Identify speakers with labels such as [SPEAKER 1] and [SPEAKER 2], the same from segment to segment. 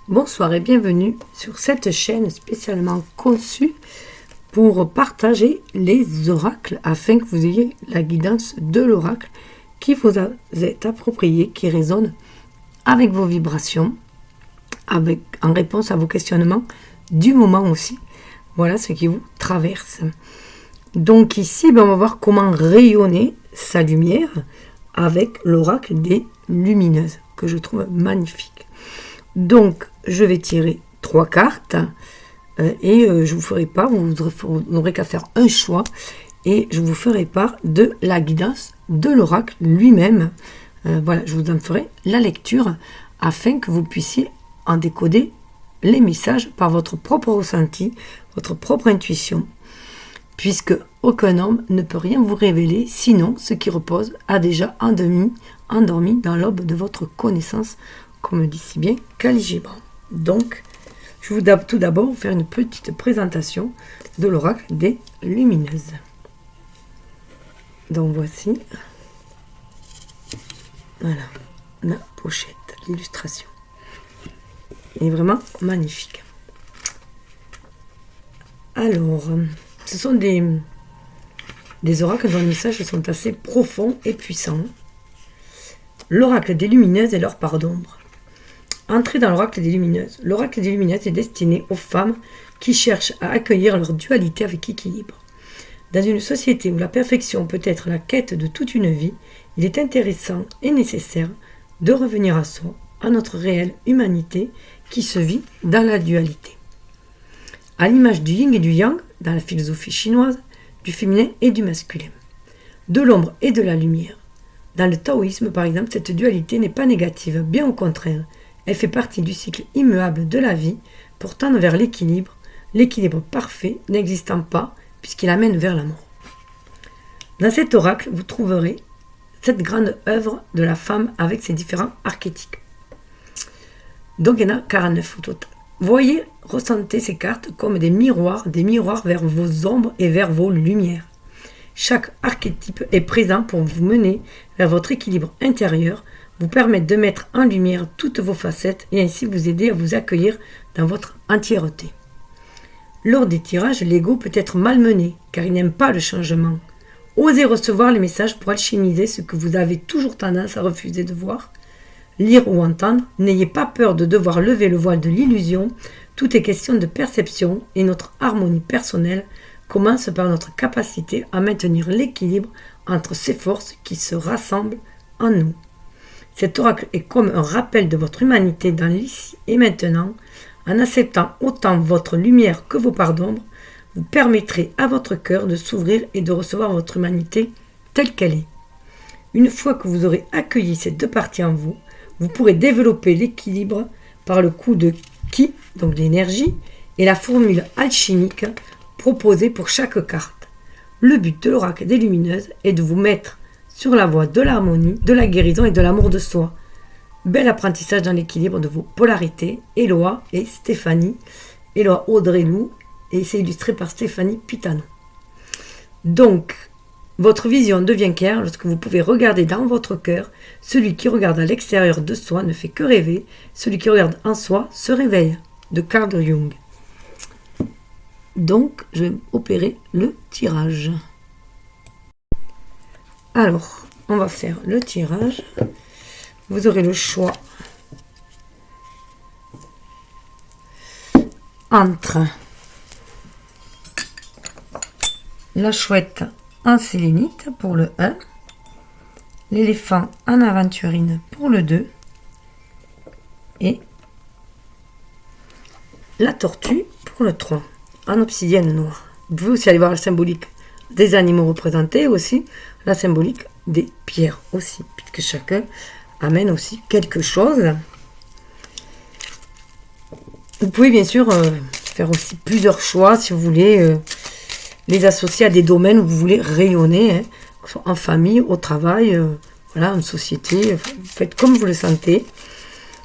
[SPEAKER 1] Bonsoir et bienvenue sur cette chaîne spécialement conçue pour partager les oracles afin que vous ayez la guidance de l'oracle qui vous est approprié, qui résonne avec vos vibrations, en réponse à vos questionnements du moment aussi. Voilà ce qui vous traverse. Donc ici, on va voir comment rayonner sa lumière avec l'oracle des lumineuses, que je trouve magnifique. Donc, je vais tirer 3 cartes et je vous ferai part, vous n'aurez qu'à faire un choix et je vous ferai part de la guidance de l'oracle lui-même. Voilà, je vous en ferai la lecture afin que vous puissiez en décoder les messages par votre propre ressenti, votre propre intuition, puisque aucun homme ne peut rien vous révéler, sinon ce qui repose a déjà endormi dans l'aube de votre connaissance, comme dit si bien Kali Gibran. Donc, je vous dois tout d'abord faire une petite présentation de l'oracle des lumineuses. Donc voici, voilà, la pochette, l'illustration. Elle est vraiment magnifique. Alors, ce sont des oracles dont les messages sont assez profonds et puissants. L'oracle des lumineuses et leur part d'ombre. Entrez dans l'oracle des lumineuses. L'oracle des lumineuses est destiné aux femmes qui cherchent à accueillir leur dualité avec équilibre. Dans une société où la perfection peut être la quête de toute une vie, il est intéressant et nécessaire de revenir à soi, à notre réelle humanité qui se vit dans la dualité. À l'image du yin et du yang, dans la philosophie chinoise, du féminin et du masculin, de l'ombre et de la lumière. Dans le taoïsme, par exemple, cette dualité n'est pas négative, bien au contraire. Elle fait partie du cycle immuable de la vie pour tendre vers l'équilibre parfait n'existant pas puisqu'il amène vers la mort. Dans cet oracle, vous trouverez cette grande œuvre de la femme avec ses différents archétypes. Donc il y en a 49 au total. Voyez, ressentez ces cartes comme des miroirs vers vos ombres et vers vos lumières. Chaque archétype est présent pour vous mener vers votre équilibre intérieur, vous permettre de mettre en lumière toutes vos facettes et ainsi vous aider à vous accueillir dans votre entièreté. Lors des tirages, l'ego peut être malmené car il n'aime pas le changement. Osez recevoir les messages pour alchimiser ce que vous avez toujours tendance à refuser de voir. Lire ou entendre, n'ayez pas peur de devoir lever le voile de l'illusion. Tout est question de perception et notre harmonie personnelle commence par notre capacité à maintenir l'équilibre entre ces forces qui se rassemblent en nous. Cet oracle est comme un rappel de votre humanité dans l'ici et maintenant. En acceptant autant votre lumière que vos parts d'ombre, vous permettrez à votre cœur de s'ouvrir et de recevoir votre humanité telle qu'elle est. Une fois que vous aurez accueilli ces deux parties en vous, vous pourrez développer l'équilibre par le coup de Ki, donc l'énergie, et la formule alchimique proposée pour chaque carte. Le but de l'oracle des lumineuses est de vous mettre sur la voie de l'harmonie, de la guérison et de l'amour de soi. Bel apprentissage dans l'équilibre de vos polarités. Eloa et Stéphanie. Eloa Audrey-Lou. Et c'est illustré par Stéphanie Pitano. Donc, votre vision devient claire lorsque vous pouvez regarder dans votre cœur. Celui qui regarde à l'extérieur de soi ne fait que rêver. Celui qui regarde en soi se réveille. De Carl Jung. Donc, je vais opérer le tirage. Alors, on va faire le tirage. Vous aurez le choix entre la chouette en sélénite pour le 1, l'éléphant en aventurine pour le 2 et la tortue pour le 3 en obsidienne noire. Vous pouvez aussi aller voir la symbolique des animaux représentés, aussi la symbolique des pierres aussi, puisque chacun amène aussi quelque chose. Vous pouvez bien sûr faire aussi plusieurs choix si vous voulez les associer à des domaines où vous voulez rayonner, en famille, au travail, voilà, en société. Vous faites comme vous le sentez.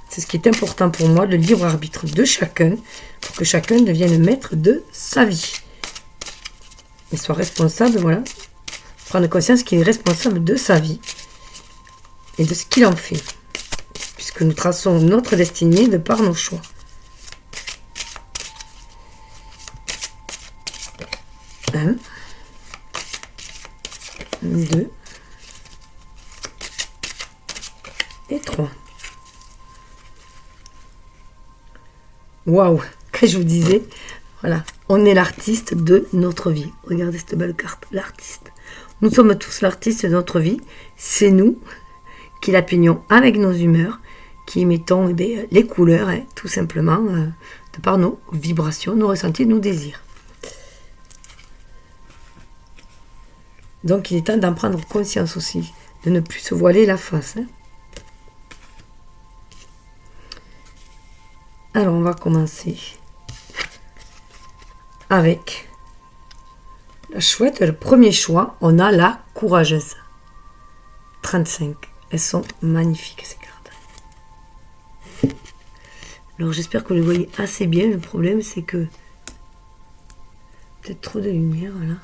[SPEAKER 1] C'est ce qui est important pour moi, le libre arbitre de chacun, pour que chacun devienne maître de sa vie. Il soit responsable, voilà, prendre conscience qu'il est responsable de sa vie et de ce qu'il en fait, puisque nous traçons notre destinée de par nos choix. 1, 2 et 3. Waouh, que je vous disais, voilà, on est l'artiste de notre vie. Regardez cette belle carte, l'artiste. Nous sommes tous l'artiste de notre vie. C'est nous qui la peignons avec nos humeurs, qui émettons les couleurs, tout simplement, de par nos vibrations, nos ressentis, nos désirs. Donc il est temps d'en prendre conscience aussi, de ne plus se voiler la face. Alors on va commencer avec la chouette. Le premier choix, on a la courageuse. 35. Elles sont magnifiques ces cartes. Alors j'espère que vous les voyez assez bien. Le problème c'est que peut-être trop de lumière là.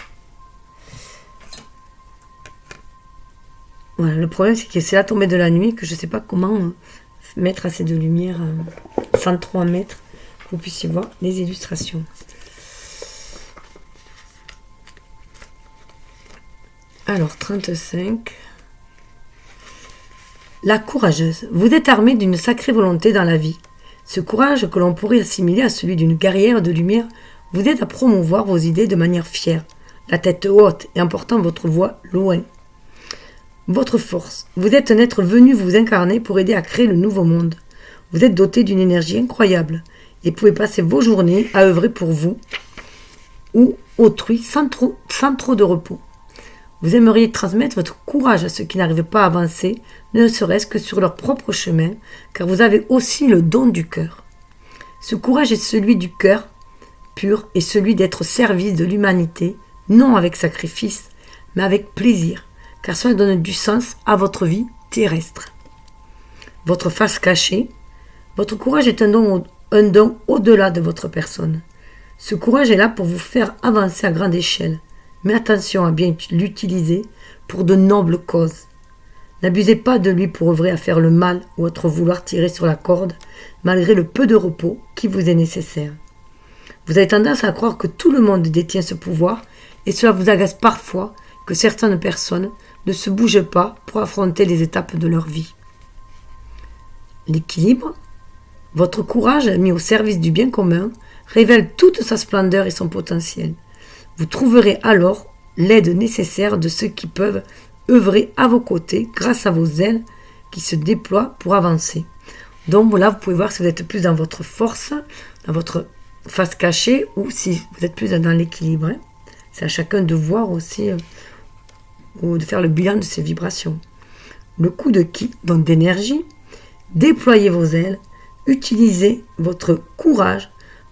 [SPEAKER 1] Voilà, le problème c'est que c'est la tombée de la nuit que je ne sais pas comment mettre assez de lumière sans trop en mettre, que vous puissiez voir les illustrations. Alors 35. La courageuse. Vous êtes armée d'une sacrée volonté dans la vie. Ce courage que l'on pourrait assimiler à celui d'une guerrière de lumière vous aide à promouvoir vos idées de manière fière, la tête haute et en portant votre voix loin. Votre force. Vous êtes un être venu vous incarner pour aider à créer le nouveau monde. Vous êtes doté d'une énergie incroyable et pouvez passer vos journées à œuvrer pour vous ou autrui sans trop de repos. Vous aimeriez transmettre votre courage à ceux qui n'arrivent pas à avancer, ne serait-ce que sur leur propre chemin, car vous avez aussi le don du cœur. Ce courage est celui du cœur pur et celui d'être au service de l'humanité, non avec sacrifice, mais avec plaisir, car cela donne du sens à votre vie terrestre. Votre face cachée. Votre courage est un don au-delà de votre personne. Ce courage est là pour vous faire avancer à grande échelle. Mais attention à bien l'utiliser pour de nobles causes. N'abusez pas de lui pour œuvrer à faire le mal ou à trop vouloir tirer sur la corde, malgré le peu de repos qui vous est nécessaire. Vous avez tendance à croire que tout le monde détient ce pouvoir, et cela vous agace parfois que certaines personnes ne se bougent pas pour affronter les étapes de leur vie. L'équilibre. Votre courage, mis au service du bien commun, révèle toute sa splendeur et son potentiel. Vous trouverez alors l'aide nécessaire de ceux qui peuvent œuvrer à vos côtés grâce à vos ailes qui se déploient pour avancer. Donc là, vous pouvez voir si vous êtes plus dans votre force, dans votre face cachée, ou si vous êtes plus dans l'équilibre. C'est à chacun de voir aussi, ou de faire le bilan de ses vibrations. Le coup de ki, donc d'énergie, déployez vos ailes, utilisez votre courage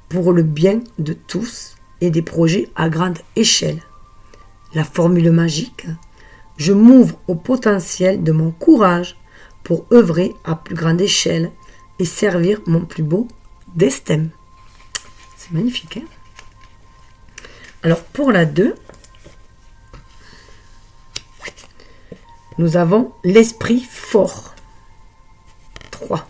[SPEAKER 1] pour le bien de tous et des projets à grande échelle. La formule magique, je m'ouvre au potentiel de mon courage pour œuvrer à plus grande échelle et servir mon plus beau destin. C'est magnifique, hein? Alors pour la 2, nous avons l'esprit fort. 3.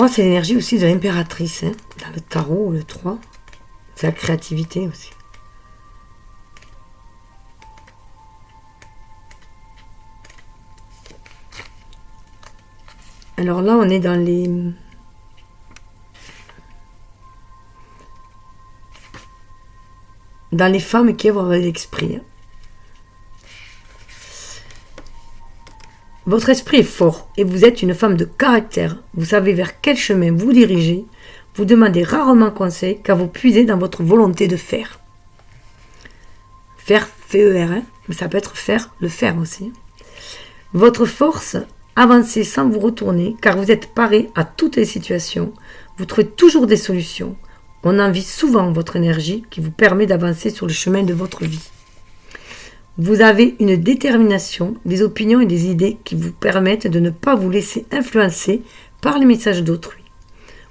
[SPEAKER 1] C'est l'énergie aussi de l'impératrice. Dans le tarot, le 3, c'est la créativité aussi. Alors là, on est dans les femmes qui œuvrent avec l'esprit. Votre esprit est fort et vous êtes une femme de caractère. Vous savez vers quel chemin vous dirigez. Vous demandez rarement conseil car vous puisez dans votre volonté de faire. Faire, F-E-R, mais ça peut être faire, le faire aussi. Votre force, avancez sans vous retourner car vous êtes paré à toutes les situations. Vous trouvez toujours des solutions. On envie souvent votre énergie qui vous permet d'avancer sur le chemin de votre vie. Vous avez une détermination, des opinions et des idées qui vous permettent de ne pas vous laisser influencer par les messages d'autrui.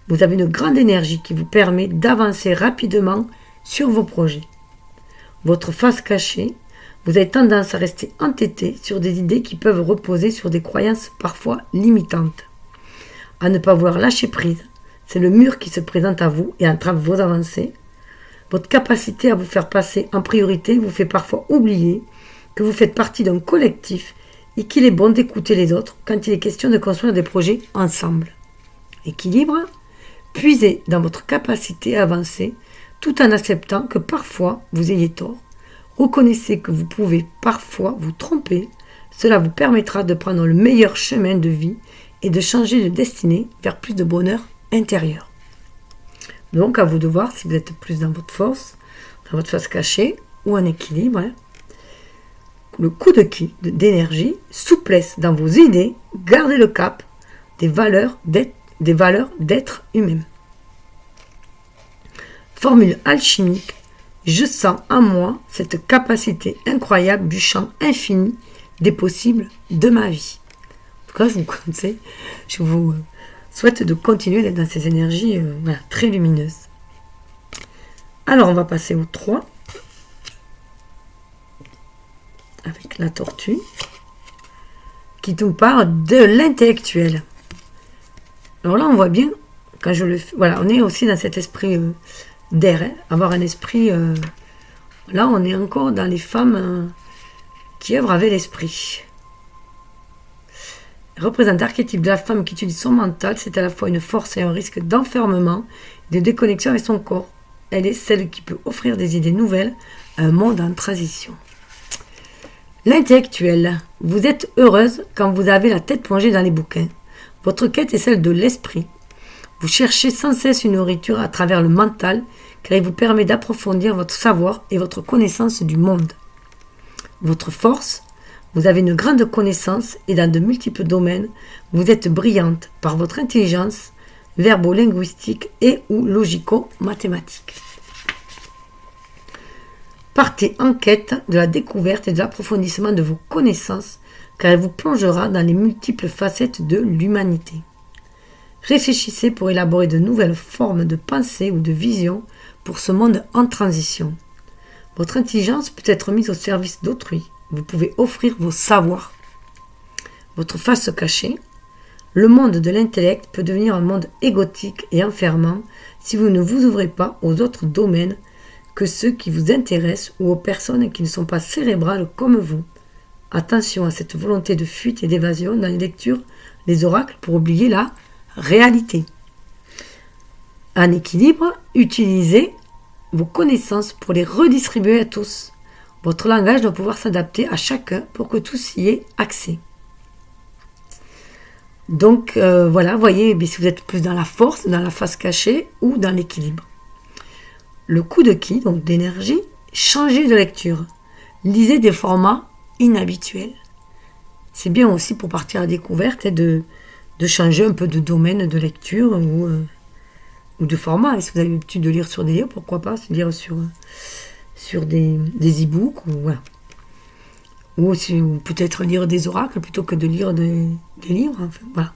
[SPEAKER 1] Vous avez une grande énergie qui vous permet d'avancer rapidement sur vos projets. Votre face cachée, vous avez tendance à rester entêté sur des idées qui peuvent reposer sur des croyances parfois limitantes. À ne pas vouloir lâcher prise, c'est le mur qui se présente à vous et entrave vos avancées. Votre capacité à vous faire passer en priorité vous fait parfois oublier que vous faites partie d'un collectif et qu'il est bon d'écouter les autres quand il est question de construire des projets ensemble. Équilibre, puisez dans votre capacité à avancer tout en acceptant que parfois vous ayez tort. Reconnaissez que vous pouvez parfois vous tromper. Cela vous permettra de prendre le meilleur chemin de vie et de changer de destinée vers plus de bonheur intérieur. Donc, à vous de voir si vous êtes plus dans votre force, dans votre face cachée ou en équilibre. Le coup de qui, d'énergie, souplesse dans vos idées, gardez le cap des valeurs d'être humain. Formule alchimique, je sens en moi cette capacité incroyable du champ infini des possibles de ma vie. En tout cas, je vous souhaite de continuer d'être dans ces énergies très lumineuses. Alors, on va passer au 3. Avec la tortue. Qui nous parle de l'intellectuel. Alors là, on voit bien, quand je le fais, voilà, on est aussi dans cet esprit d'air. Avoir un esprit... là, on est encore dans les femmes qui œuvrent avec l'esprit. Représente l'archétype de la femme qui utilise son mental, c'est à la fois une force et un risque d'enfermement, de déconnexion avec son corps. Elle est celle qui peut offrir des idées nouvelles à un monde en transition. L'intellectuel, vous êtes heureuse quand vous avez la tête plongée dans les bouquins. Votre quête est celle de l'esprit. Vous cherchez sans cesse une nourriture à travers le mental, car il vous permet d'approfondir votre savoir et votre connaissance du monde. Votre force, vous avez une grande connaissance et dans de multiples domaines, vous êtes brillante par votre intelligence verbo-linguistique et ou logico-mathématique. Partez en quête de la découverte et de l'approfondissement de vos connaissances, car elle vous plongera dans les multiples facettes de l'humanité. Réfléchissez pour élaborer de nouvelles formes de pensée ou de vision pour ce monde en transition. Votre intelligence peut être mise au service d'autrui. Vous pouvez offrir vos savoirs. Votre face cachée, le monde de l'intellect peut devenir un monde égotique et enfermant si vous ne vous ouvrez pas aux autres domaines que ceux qui vous intéressent ou aux personnes qui ne sont pas cérébrales comme vous. Attention à cette volonté de fuite et d'évasion dans les lectures, les oracles pour oublier la réalité. En équilibre, utilisez vos connaissances pour les redistribuer à tous. Votre langage doit pouvoir s'adapter à chacun pour que tous y aient accès. Donc voilà, voyez si vous êtes plus dans la force, dans la face cachée ou dans l'équilibre. Le coup de qui, donc d'énergie, changez de lecture. Lisez des formats inhabituels. C'est bien aussi pour partir à la découverte et de changer un peu de domaine de lecture ou de format. Et si vous avez l'habitude de lire sur des livres, pourquoi pas se lire sur des e-books ou peut-être lire des oracles plutôt que de lire des livres. Enfin, voilà.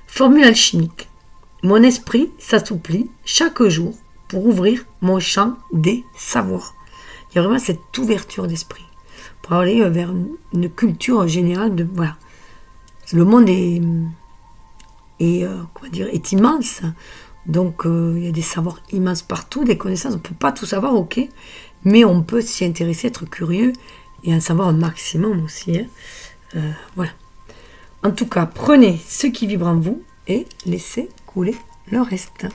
[SPEAKER 1] Formule alchimique. Mon esprit s'assouplit chaque jour pour ouvrir mon champ des savoirs. Il y a vraiment cette ouverture d'esprit pour aller vers une culture générale de voilà. Le monde est immense. Donc il y a des savoirs immenses partout, des connaissances, on ne peut pas tout savoir, ok, mais on peut s'y intéresser, être curieux et en savoir un maximum aussi. Voilà. En tout cas, prenez ce qui vibre en vous et laissez couler le reste.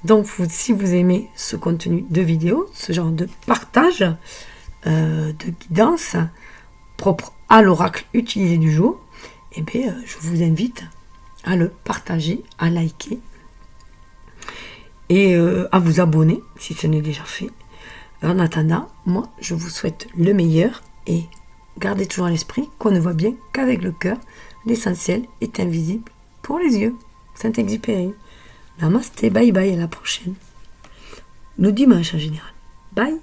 [SPEAKER 1] Donc, si vous aimez ce contenu de vidéo, ce genre de partage, de guidance propre à l'oracle utilisé du jour, eh bien, je vous invite à le partager, à liker et à vous abonner si ce n'est déjà fait. En attendant, moi, je vous souhaite le meilleur et gardez toujours à l'esprit qu'on ne voit bien qu'avec le cœur. L'essentiel est invisible pour les yeux. Saint-Exupéry. Namasté, bye bye, à la prochaine. Nous dimanche en général. Bye.